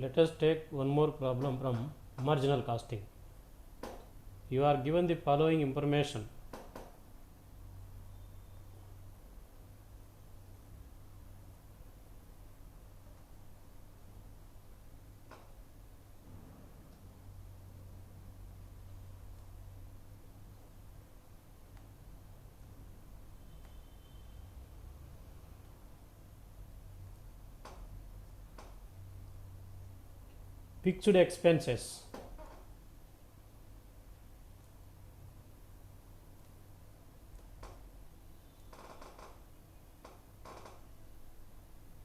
Let us take one more problem from marginal costing. You are given the following information. Fixed expenses.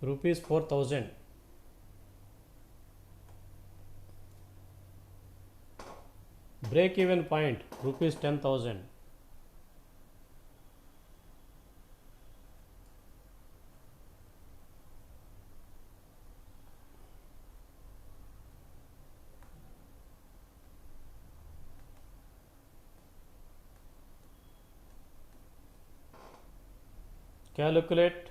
Rupees 4,000. Break even point rupees 10,000. Calculate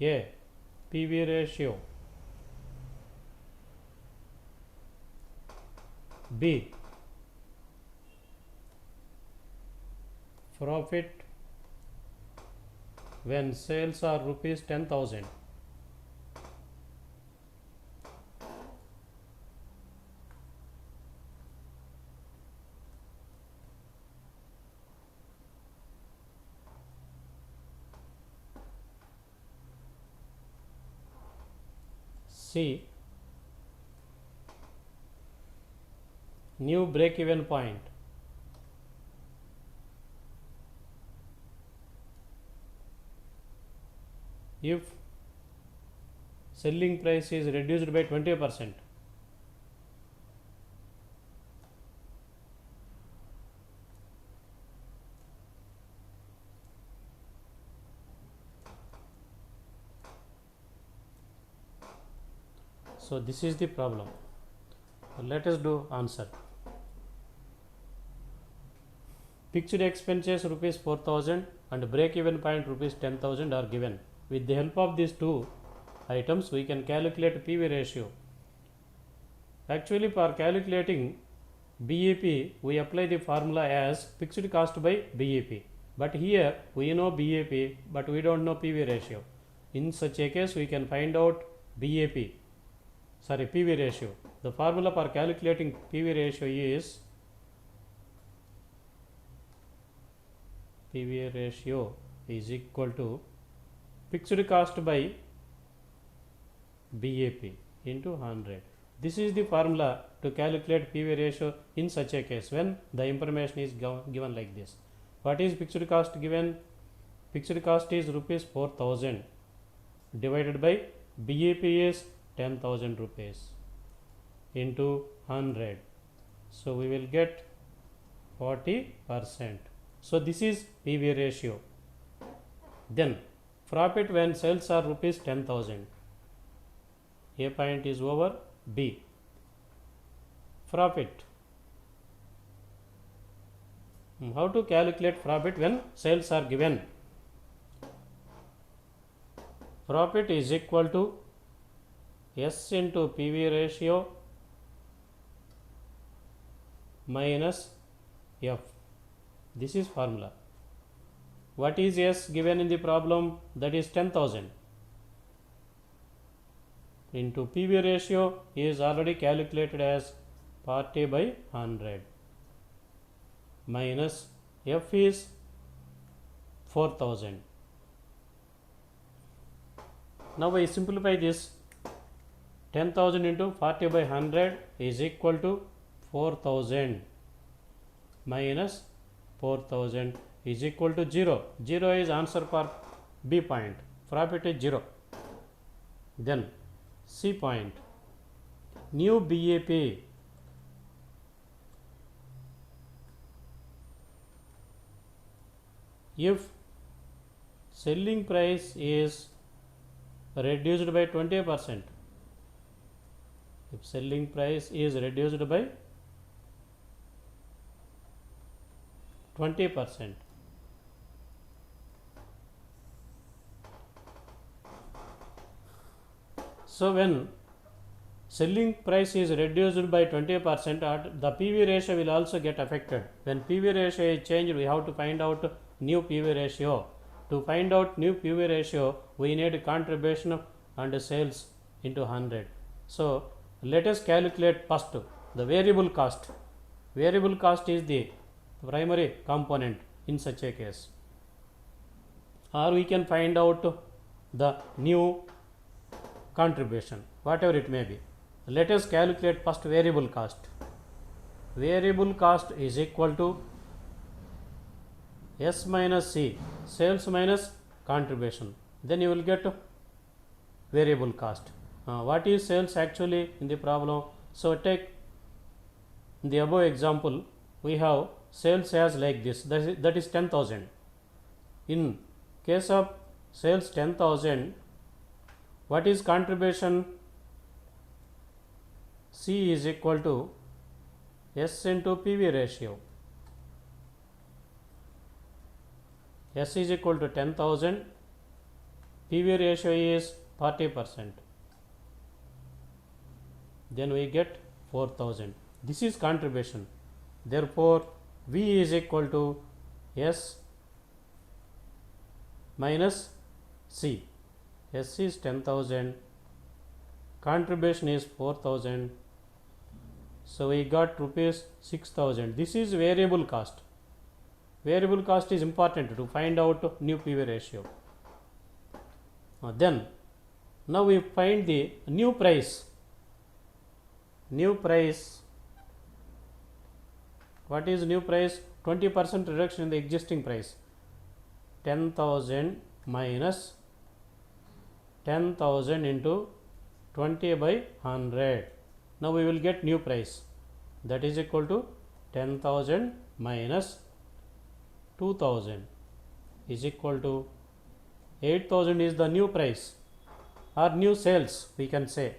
A. PV ratio. B. Profit when sales are rupees 10,000. C. New break even point. If selling price is reduced by 20%, so this is the problem. Let us do answer. Fixed expenses rupees 4,000 and break even point rupees 10,000 are given. With the help of these two items, we can calculate PV ratio. Actually, for calculating BEP, we apply the formula as fixed cost by BEP. But here we know BEP, but we don't know PV ratio. In such a case, we can find out PV ratio. The formula for calculating PV ratio is PV ratio is equal to fixed cost by BEP into 100. This is the formula to calculate PV ratio in such a case when the information is given like this. What is fixed cost given? Fixed cost is rupees 4,000 divided by BEP is 10,000 rupees into 100. So we will get 40%. So this is PV ratio. Then profit when sales are rupees 10,000. A point is over. B. Profit. How to calculate profit when sales are given? Profit is equal to S into PV ratio minus F. This is formula. What is S given in the problem? That is 10,000 into PV ratio is already calculated as 40 by 100 minus F is 4,000. Now we simplify this. 10,000 into 40 by 100 is equal to 4,000 minus 4,000 is equal to 0. 0 is answer for B point. Profit is 0. Then C point. New BEP. If selling price is reduced by 20%, if selling price is reduced by 20%, So when selling price is reduced by 20%, the PV ratio will also get affected. When PV ratio is changed, we have to find out new PV ratio. To find out new PV ratio, we need contribution and sales into 100. So let us calculate first the variable cost. Variable cost is the primary component in such a case. Or we can find out the new contribution, whatever it may be. Let us calculate first variable cost. Variable cost is equal to S minus C, sales minus contribution. Then you will get variable cost. What is sales actually in the problem? So take the above example, we have sales as like this, that is 10,000. In case of sales 10,000, what is contribution? C is equal to S into PV ratio. S is equal to 10,000, PV ratio is 40%. Then we get 4,000. This is contribution. Therefore, V is equal to S minus C. S is 10,000, contribution is 4,000. So we got rupees 6,000. This is variable cost. Variable cost is important to find out new PV ratio. Then now we find the new price. New price. What is new price? 20% reduction in the existing price. 10,000 minus 10,000 into 20 by 100. Now we will get new price, that is equal to 10,000 minus 2,000 is equal to 8,000 is the new price or new sales, we can say.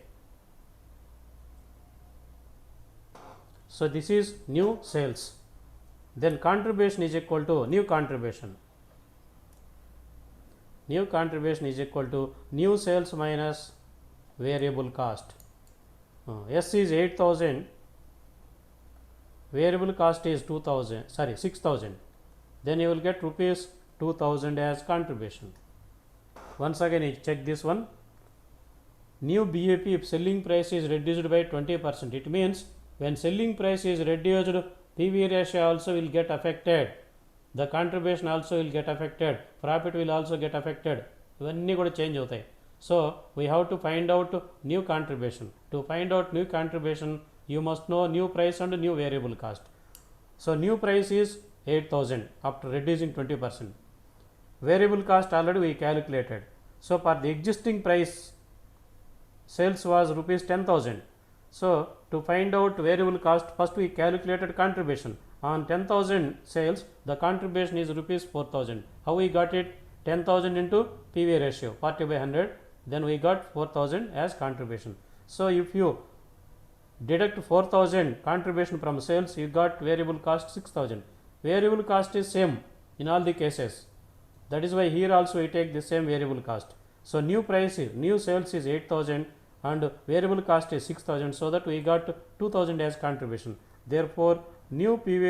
So this is new sales. Then contribution is equal to new contribution. New contribution is equal to new sales minus variable cost. S is 8,000, variable cost is 6,000. Then you will get rupees 2,000 as contribution. Once again you check this one. New BAP, if selling price is reduced by 20%, it means when selling price is reduced, PV ratio also will get affected. The contribution also will get affected. Profit will also get affected. ఇవన్నీ కూడా change అవుతాయి. So we have to find out new contribution. To find out new contribution, you must know new price and new variable cost. So new price is 8,000 after reducing 20%. Variable cost already we calculated. So for the existing price, sales was rupees 10,000. So to find out variable cost, first we calculated contribution. On 10,000 sales, the contribution is rupees 4,000. How we got it? 10,000 into PV ratio, 40 by 100. Then we got 4,000 as contribution. So if you deduct 4,000 contribution from sales, you got variable cost 6,000. Variable cost is same in all the cases. That is why here also we take the same variable cost. So new price is, new sales is 8,000 and variable cost is 6,000. So that we got 2,000 as contribution. Therefore, new PV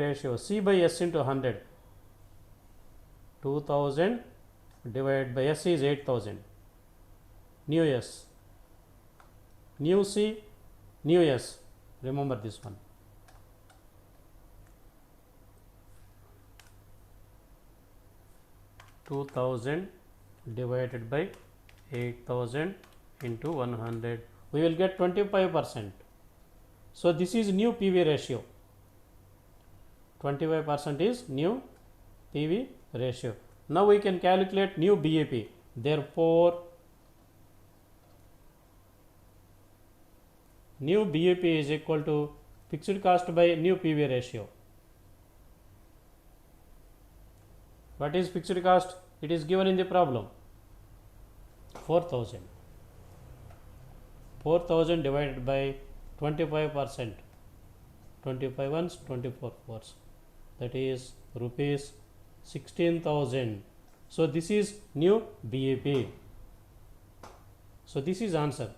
ratio C by S into 100. 2,000 divided by S is 8,000. New S, new C, new S. Remember this one. $2,000 divided by 8,000 into 100. We will get 25%. So this is new PV ratio. 25% is new PV ratio. Now we can calculate new BAP. Therefore, new BAP is equal to fixed cost by new PV ratio. What is fixed cost? It is given in the problem. 4,000. 4,000 divided by 25%. 25 ones, 24 fours. That is rupees 16,000. So this is new BEP. So this is answer.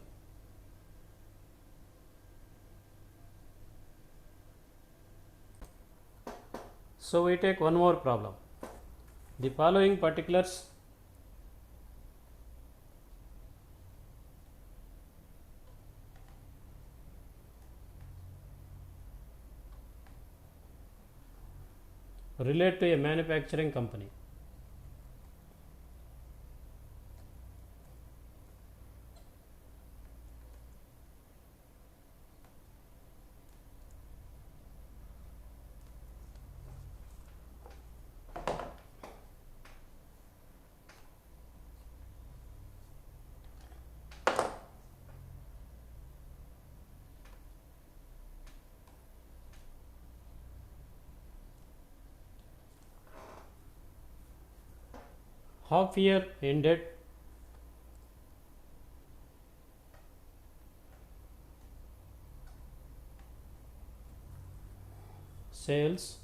So we take one more problem. The following particulars relate to a manufacturing company. Half year ended. Sales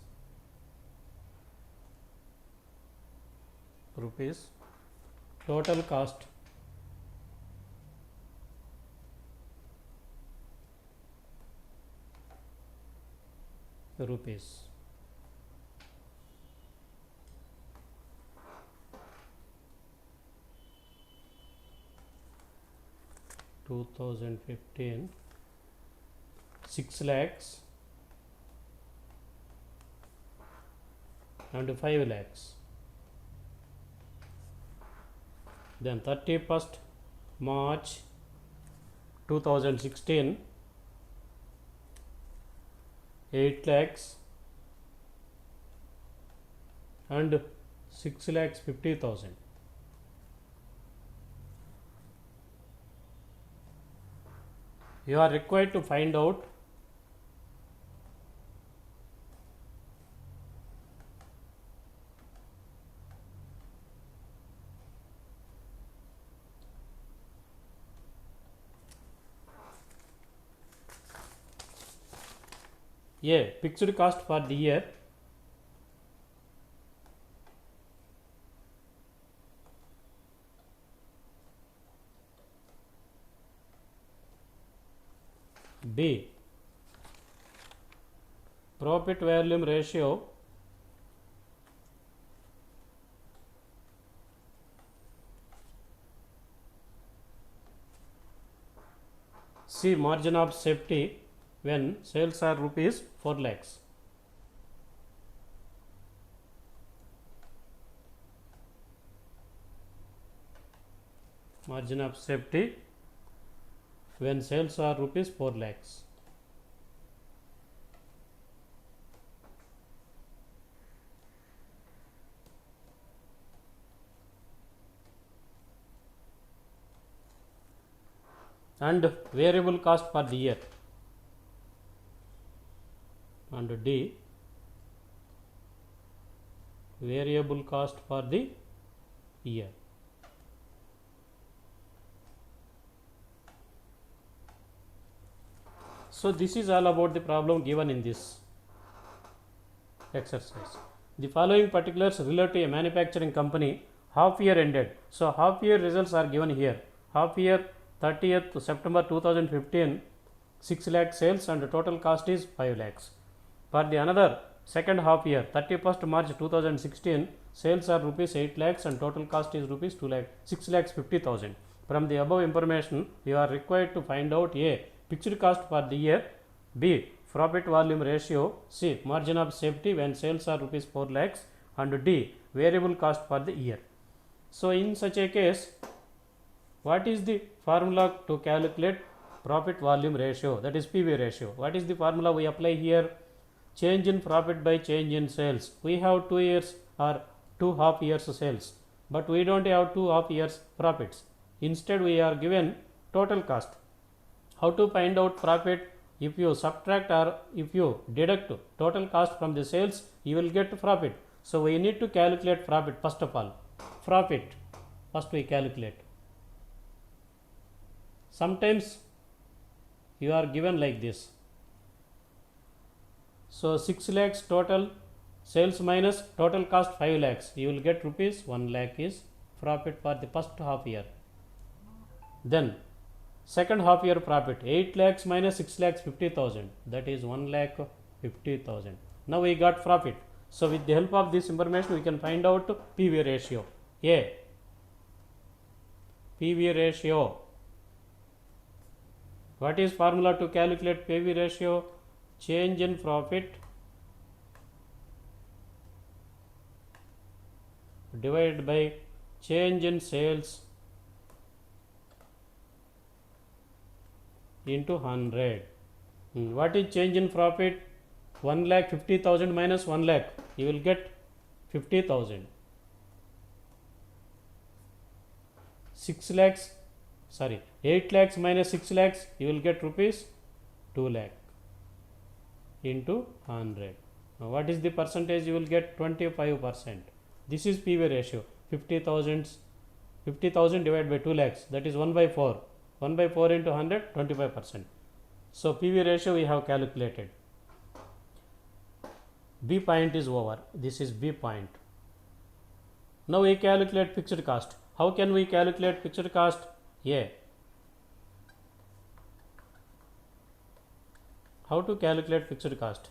rupees. Total cost rupees. Two 2015 6 lakhs and 5 lakhs. Then 31st March 2016 8 lakhs and 6 lakhs 50,000. You are required to find out A. Fixed cost for the year. B. Profit volume ratio. C. Margin of safety when sales are rupees 4 lakhs. Margin of safety when sales are rupees 4 lakhs. And variable cost for the year. And D. Variable cost for the year. So this is all about the problem given in this exercise. The following particulars relate to a manufacturing company. Half year ended. So half year results are given here. Half year 30th September 2015 6 lakh sales and total cost is 5 lakhs. For the another second half year 31st March 2016 sales are rupees 8 lakhs and total cost is rupees 6 lakhs 50,000. From the above information you are required to find out A. Fixed cost for the year, B. Profit volume ratio, C. Margin of safety when sales are rupees 4 lakhs, and D. Variable cost for the year. So in such a case, what is the formula to calculate profit volume ratio, that is PV ratio? What is the formula we apply here? Change in profit by change in sales. We have 2 years or 2 half years sales, but we don't have 2 half years profits. Instead we are given total cost. How to find out profit? If you subtract or if you deduct total cost from the sales, you will get profit. So we need to calculate profit first of all. Profit first we calculate. Sometimes you are given like this. So 6 lakhs total Sales minus total cost 5 lakhs. You will get rupees 1 lakh is profit for the first half year. Then second half year profit 8 lakhs minus 6 lakhs 50,000, that is 1 lakh 50,000. Now we got profit. So with the help of this information we can find out PV ratio. A, PV ratio. What is formula to calculate PV ratio? Change in profit divided by change in sales into 100. What is change in profit? 1 lakh 50,000 minus 1 lakh, you will get 50,000. 8 lakhs minus 6 lakhs, you will get rupees 2 lakh into 100. Now what is the percentage? You will get 25%. This is PV ratio. 50,000 divided by 2 lakhs, that is 1 by 4. 1 by 4 into 100, 25%. So PV ratio we have calculated. B point is over. This is B point. Now we calculate fixed cost. How can we calculate fixed cost? A. How to calculate fixed cost?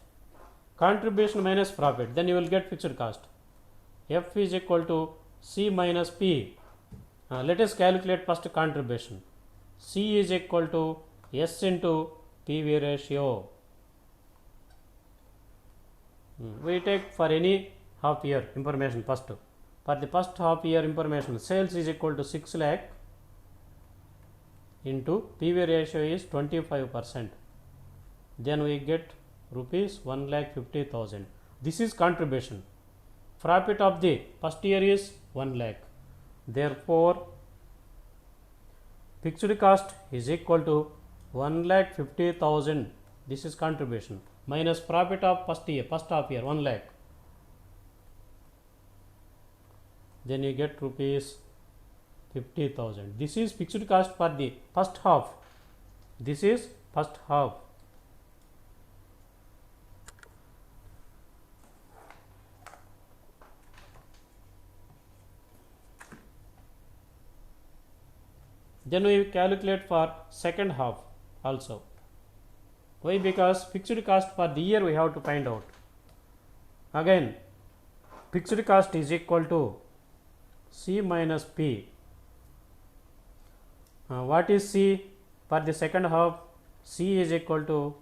Contribution minus profit, then you will get fixed cost. F is equal to C minus P. Let us calculate first contribution. C is equal to S into PV ratio. We take for any half year information first. For the first half year information, sales is equal to 6 lakh into PV ratio is 25%. Then we get rupees 1 lakh 50,000. This is contribution. Profit of the first year is 1 lakh. Therefore, fixed cost is equal to 1 lakh 50,000. This is contribution minus profit of first half year 1 lakh. Then you get rupees 50,000. This is fixed cost for the first half. This is first half. Then we calculate for second half also. Why? Because fixed cost for the year we have to find out. Again, fixed cost is equal to C minus P. What is C for the second half? C is equal to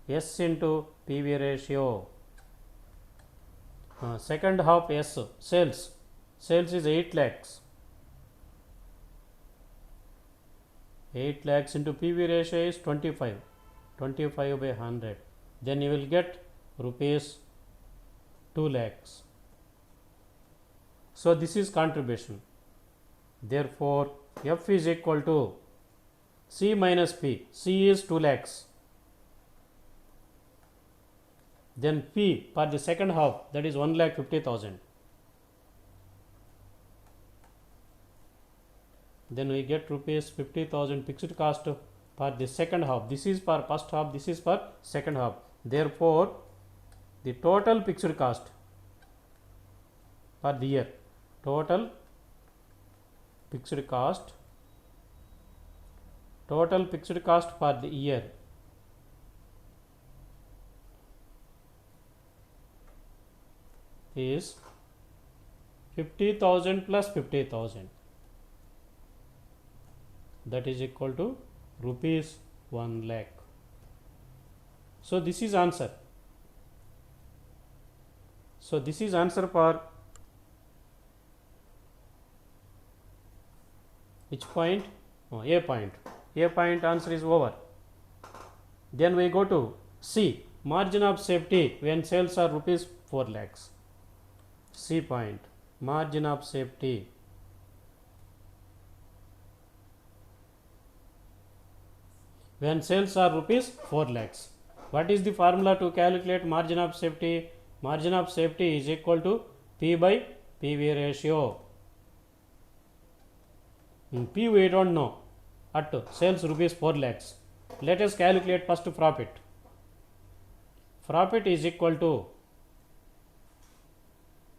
S into PV ratio. Second half S, sales is 8 lakhs. 8 lakhs into PV ratio is 25 by 100. Then you will get rupees 2 lakhs. So this is contribution. Therefore, F is equal to C minus P. C is 2 lakhs. Then P for the second half, that is 1 lakh 50,000. Then we get rupees 50,000 fixed cost for the second half. This is for first half, this is for second half. Therefore, the total fixed cost for the year, total fixed cost for the year is 50,000 plus 50,000. That is equal to rupees 1 lakh. So this is answer. So this is answer for which point? A point. A point answer is over. Then we go to C, margin of safety when sales are rupees 4 lakhs. C point, margin of safety. When sales are rupees 4 lakhs. What is the formula to calculate margin of safety? Margin of safety is equal to P by PV ratio. P we don't know. At sales rupees 4 lakhs. Let us calculate first profit. Profit is equal to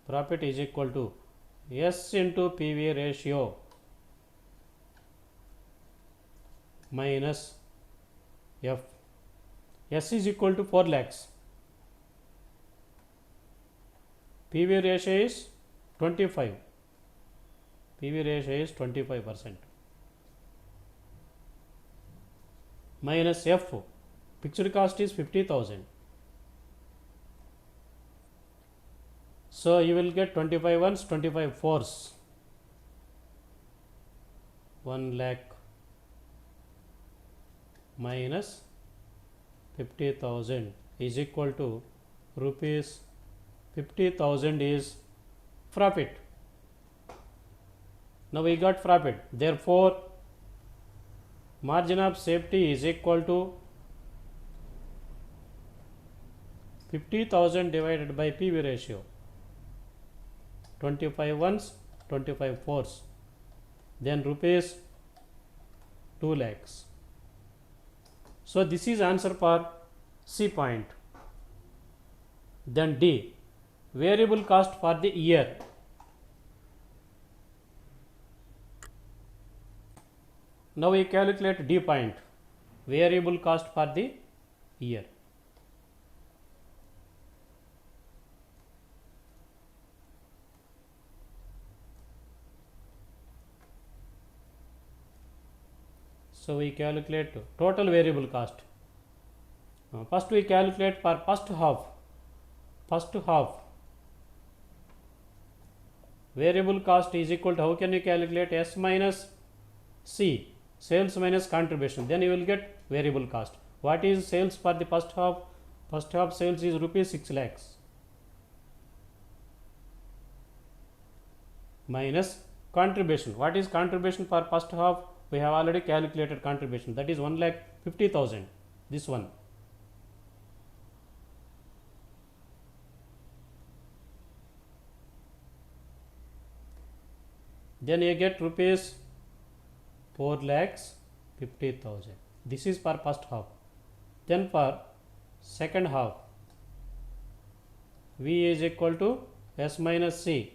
Profit is equal to S into PV ratio minus F. S is equal to 4 lakhs. PV ratio is 25. PV ratio is 25%. Minus F. Fixed cost is 50,000. So you will get 25 ones, 25 fours. 1 lakh minus 50,000 is equal to rupees 50,000 is profit. Now we got profit. Therefore, margin of safety is equal to 50,000 divided by PV ratio. 25 ones, 25 fours. Then rupees 2 lakhs. So this is answer for C point. Then D, variable cost for the year. Now we calculate D point, variable cost for the year. So we calculate total variable cost. First we calculate for first half. First half variable cost is equal to, how can you calculate? S minus C, sales minus contribution, then you will get variable cost. What is sales for the first half? First half sales is rupees 6 lakhs minus contribution. What is contribution for first half? We have already calculated contribution, that is 1,50,000. This one. Then you get rupees 4,50,000. This is for first half. Then for second half, V is equal to S minus C.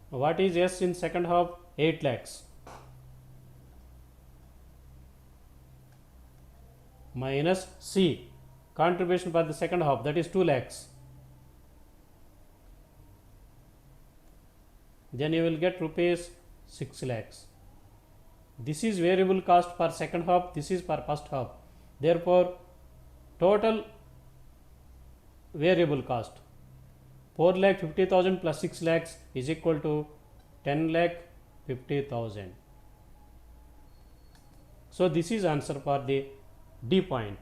What is S in second half? 8 lakhs minus C, contribution for the second half, that is 2 lakhs. Then you will get rupees 6 lakhs. This is variable cost for second half, this is for first half. Therefore, total variable cost 4,50,000 plus 6 lakhs is equal to 10,50,000. So this is answer for the D point.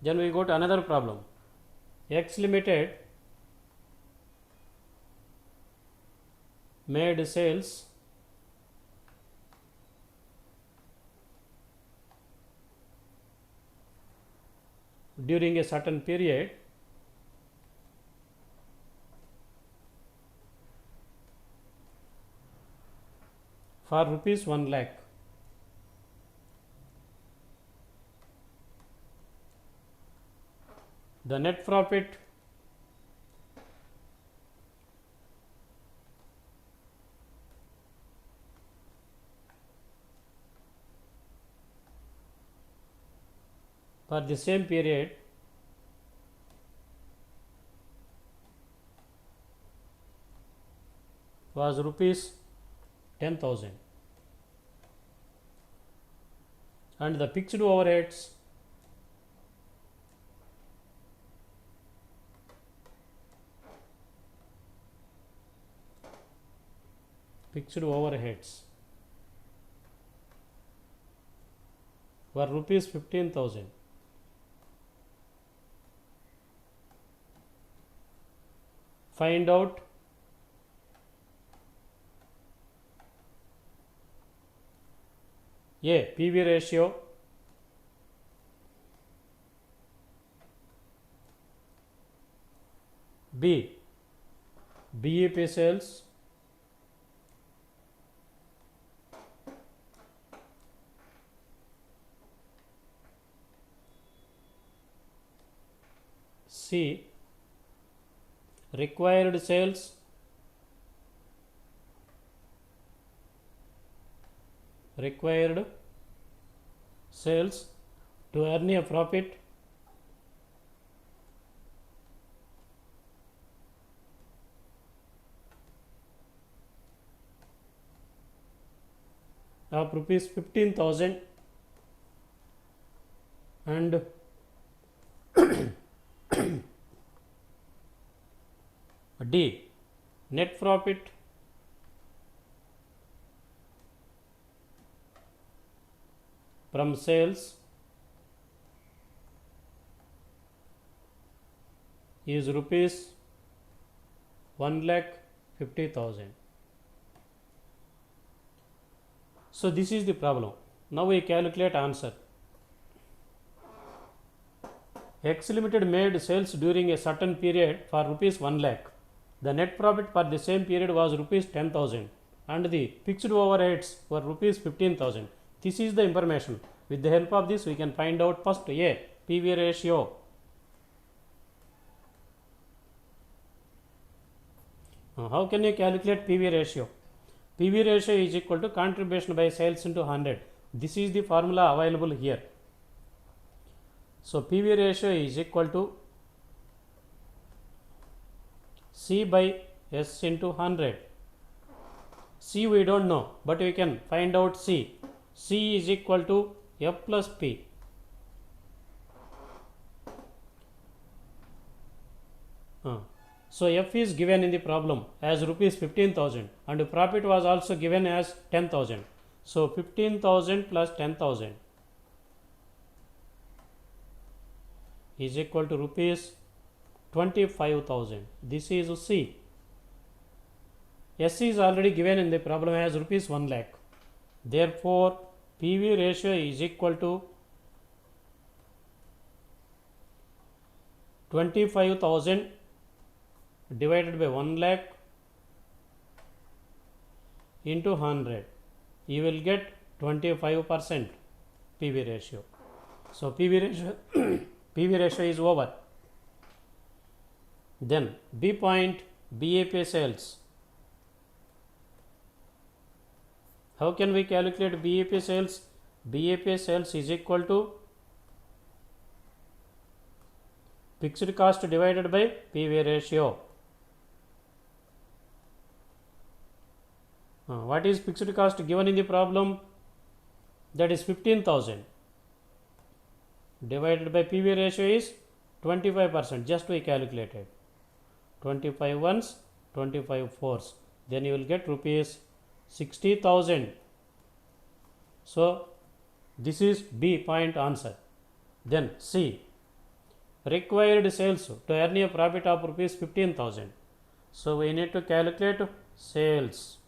Then we go to another problem. X Limited made sales during a certain period for rupees 1 lakh. The net profit for the same period was rupees 10,000 and the fixed overheads were rupees 15,000. Find out A, PV ratio, B, BEP sales, C. Required sales to earn a profit of rupees 15,000, and D. Net profit from sales is rupees 1,50,000. So this is the problem. Now we calculate answer. X Limited made sales during a certain period for rupees 1 lakh. The net profit for the same period was rupees 10,000 and the fixed overheads were rupees 15,000. This is the information. With the help of this we can find out first A, PV ratio. How can you calculate PV ratio? PV ratio is equal to contribution by sales into 100. This is the formula available here. So PV ratio is equal to C by S into 100. C we don't know, but we can find out C. C is equal to F plus P. So F is given in the problem as rupees 15,000 and profit was also given as 10,000. So 15,000 plus 10,000 is equal to rupees 25,000. This is C. S is already given in the problem as rupees 1 lakh. Therefore, PV ratio is equal to 25,000 divided by 1 lakh into 100. You will get 25% PV ratio. So PV ratio is over. Then B point, BAP sales. How can we calculate BAP sales? BAP sales is equal to fixed cost divided by PV ratio. What is fixed cost given in the problem? That is 15,000 divided by PV ratio is 25%. Just we calculated 25 ones, 25 fours. Then you will get rupees 60,000. So this is B point answer. Then C, required sales to earn a profit of rupees 15,000. So we need to calculate sales.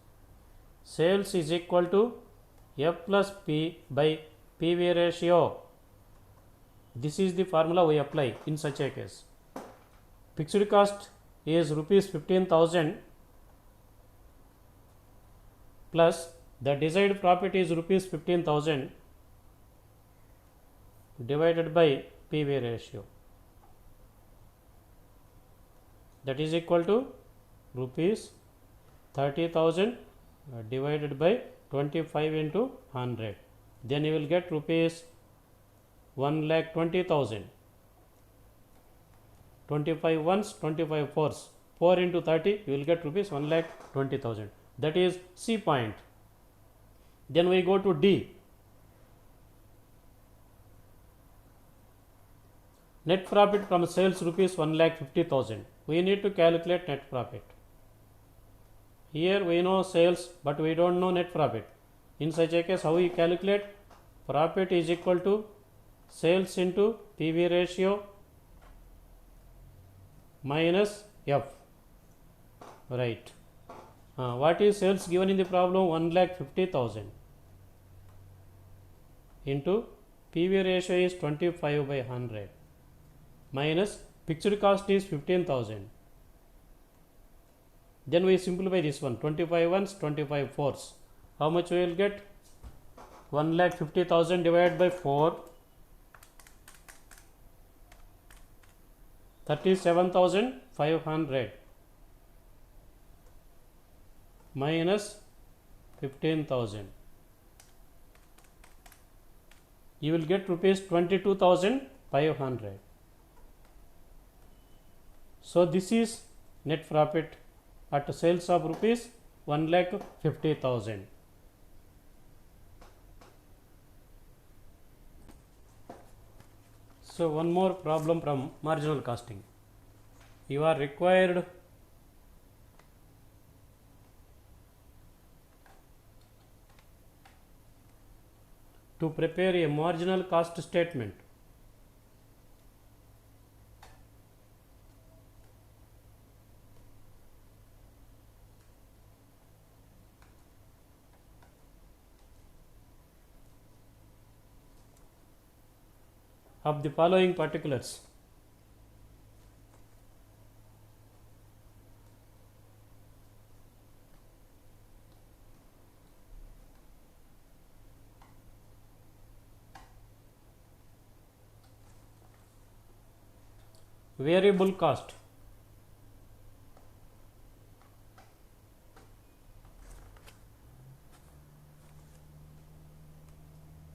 Sales is equal to F plus P by PV ratio. This is the formula we apply in such a case. Fixed cost is rupees 15,000 plus the desired profit is rupees 15,000 divided by PV ratio. That is equal to rupees 30,000 divided by 25 into 100. Then you will get rupees 1,20,000. 25 ones, 25 fours. 4 into 30, you will get rupees 1,20,000. That is C point. Then we go to D. Net profit from sales rupees 1,50,000. We need to calculate net profit. Here we know sales, but we don't know net profit. In such a case, how we calculate? Profit is equal to sales into PV ratio minus F. Right. What is sales given in the problem? 1,50,000 into PV ratio is 25 by 100 minus fixed cost is 15,000. Then we simplify this one, 25 ones, 25 fours. How much we will get? 1,50,000 divided by 4 37,500 minus 15,000. You will get rupees 22,500. So this is net profit at sales of rupees 1,50,000. So one more problem from marginal costing. You are required to prepare a marginal cost statement of the following particulars. Variable cost,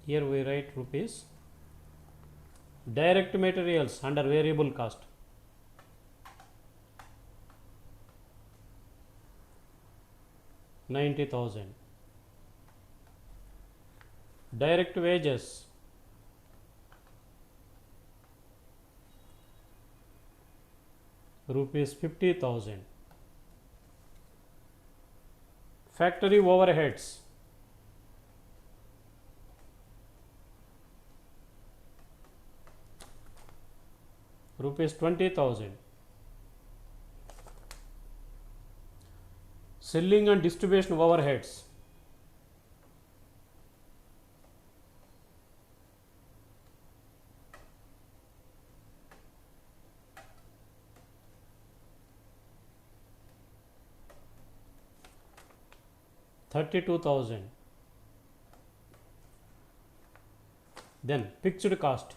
here we write rupees. Direct materials under variable cost, $90,000. Direct wages, rupees 50,000. Factory overheads, rupees 20,000. Selling and distribution overheads, $32,000. Then fixed cost,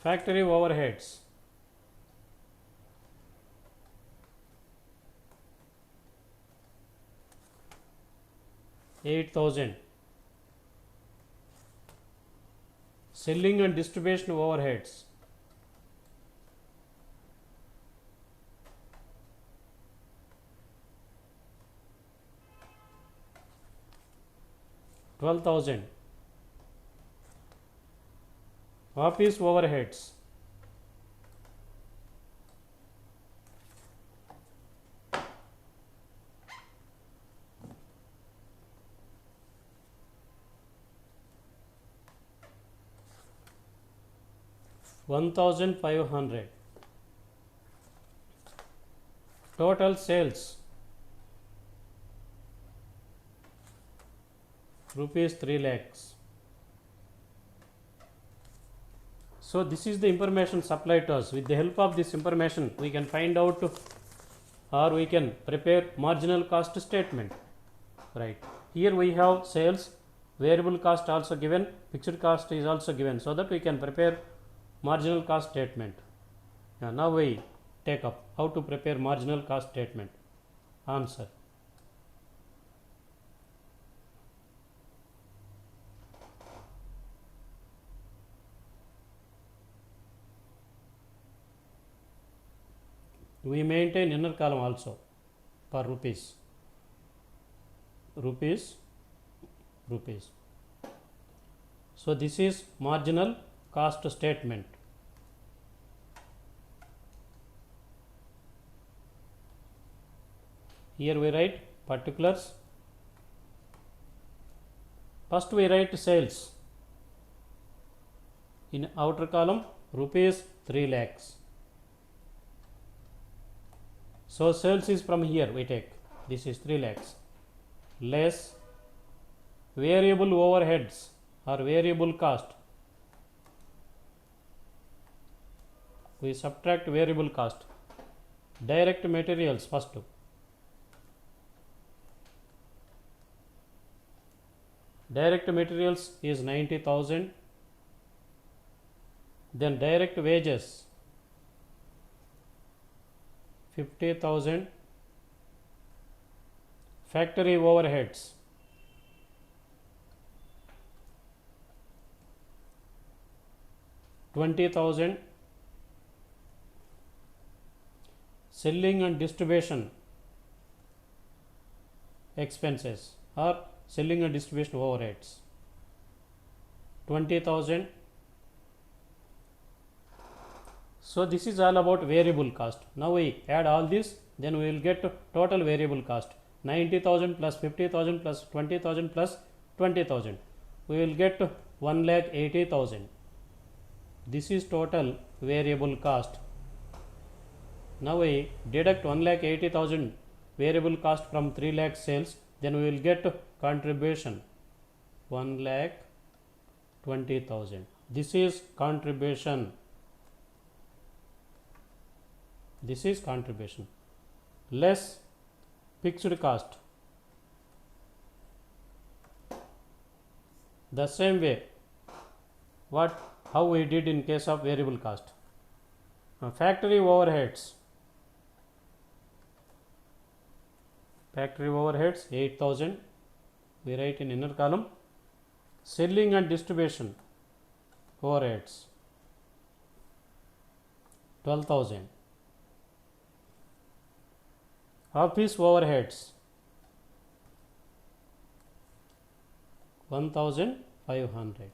factory overheads, $8,000. Selling and distribution overheads, $12,000. Office overheads, $1,500. Total sales, rupees 3 lakhs. So this is the information supplied to us. With the help of this information, we can find out or we can prepare marginal cost statement. Right. Here we have sales, variable cost also given, fixed cost is also given, so that we can prepare marginal cost statement. Now we take up how to prepare marginal cost statement. Answer. We maintain inner column also for rupees. So this is marginal cost statement. Here we write particulars. First we write sales. In outer column, rupees 3 lakhs. So sales is from here we take, this is 3 lakhs, less variable overheads or variable cost. We subtract variable cost. Direct materials first, Direct materials is 90,000. Then direct wages 50,000. Factory overheads 20,000. Selling and distribution expenses or selling and distribution overheads 20,000. So this is all about variable cost. Now we add all this, then we will get total variable cost 90,000 plus 50,000 plus 20,000 plus 20,000. We will get 1,80,000. This is total variable cost. Now we deduct 1,80,000 variable cost from 3 lakh sales, then we will get contribution 1,20,000. This is contribution. This is contribution less fixed cost. The same way how we did in case of variable cost. Factory overheads 8,000. We write in inner column. Selling and distribution overheads 12,000. Office overheads 1,500.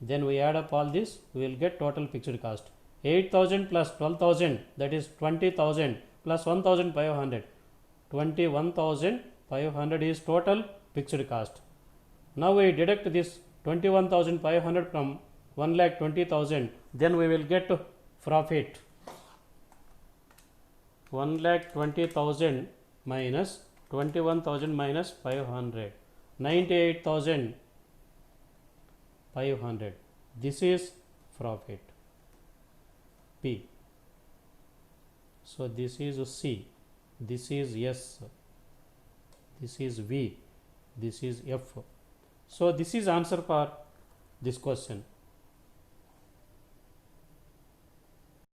Then we add up all this, we will get total fixed cost 8,000 plus 12,000, that is 20,000 plus 1,500. 21,500 is total fixed cost. Now we deduct this 21,500 from 1,20,000, then we will get profit 1,20,000 minus 21,000 minus 500, 98,500. This is profit P. So this is C, this is S, this is V, this is F. So this is answer for this question.